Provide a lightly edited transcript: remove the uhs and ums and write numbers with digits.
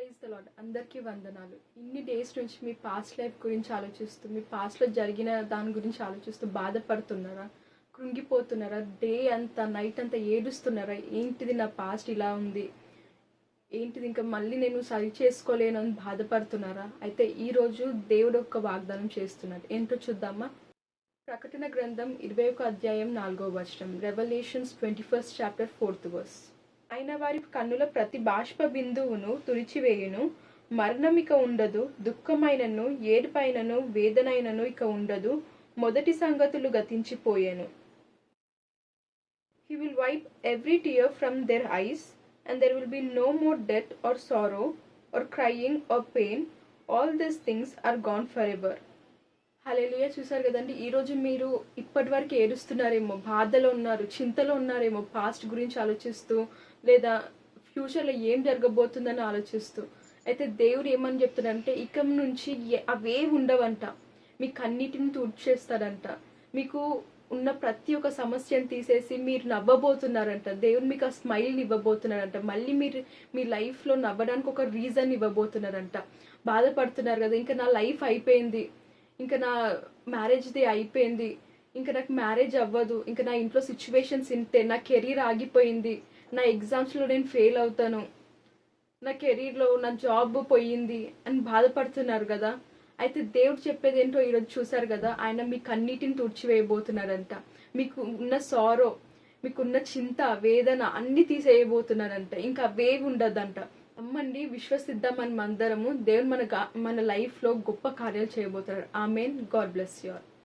Praise the lord. అందరికీ వందనాలు. ఇన్ని డేస్ నుంచి మీ పాస్ట్ లైఫ్ గురించి ఆలోచిస్తూ, మీ పాస్ట్లో జరిగిన దాని గురించి ఆలోచిస్తూ బాధపడుతున్నారా, కృంగిపోతున్నారా, డే అంతా నైట్ అంతా ఏడుస్తున్నారా, ఏంటిది నా పాస్ట్ ఇలా ఉంది, ఏంటిది ఇంకా మళ్ళీ నేను సరి చేసుకోలేను అని బాధపడుతున్నారా? అయితే ఈరోజు దేవుడు ఒక వాగ్దానం చేస్తున్నాడు. ఏంటో చూద్దామా? ప్రకటన గ్రంథం 21 అధ్యాయం 4వ వచనం. Revelations 21st chapter 4th verse. అయిన వారి కన్నుల ప్రతి బాష్ప బిందువును తుడిచివేయును, మరణం ఇక ఉండదు, దుఃఖమైనను ఏడుపైనను వేదనైనను ఇక ఉండదు, మొదటి సంగతులు గతించిపోయాను. He will wipe every tear from their eyes, and there will be no more death or sorrow or crying or pain. All these things are gone forever. హల్లెలూయా. చూసారు కదండి, ఈరోజు మీరు ఇప్పటి వరకు ఏడుస్తున్నారేమో, బాధలో ఉన్నారు, చింతలో ఉన్నారేమో, పాస్ట్ గురించి ఆలోచిస్తూ లేదా ఫ్యూచర్లో ఏం జరగబోతుందని ఆలోచిస్తూ. అయితే దేవుడు ఏమని చెప్తున్నాడంటే, ఇక నుంచి అవే ఉండవంట, మీకు అన్నిటిని తుడిచేస్తాడంట, మీకు ఉన్న ప్రతి ఒక్క సమస్యను తీసేసి మీరు నవ్వబోతున్నారంట. దేవుడు మీకు ఆ స్మైల్ని ఇవ్వబోతున్నారంట. మళ్ళీ మీరు మీ లైఫ్లో నవ్వడానికి ఒక రీజన్ ఇవ్వబోతున్నారంట. బాధపడుతున్నారు కదా, ఇంకా నా లైఫ్ అయిపోయింది, ఇంకా నా మ్యారేజ్ది అయిపోయింది, ఇంకా నాకు మ్యారేజ్ అవ్వదు, ఇంకా నా ఇంట్లో సిచ్యువేషన్స్ ఇంతే, నా కెరీర్ ఆగిపోయింది, నా ఎగ్జామ్స్లో నేను ఫెయిల్ అవుతాను, నా కెరీర్లో నా జాబ్ పోయింది అని బాధపడుతున్నారు కదా. అయితే దేవుడు చెప్పేది ఏంటో ఈరోజు చూసారు కదా. ఆయన మీకు అన్నిటిని తుడిచివేయబోతున్నారంట. మీకు ఉన్న సారో, మీకున్న చింత వేదన అన్ని తీసేయబోతున్నారంట. ఇంకా అవేవి ఉండదంట. నమ్మండి, విశ్వసిద్దాం మనం అందరము. దేవుడు మన లైఫ్లో గొప్ప కార్యాలు చేయబోతున్నాడు. Amen. God bless you all.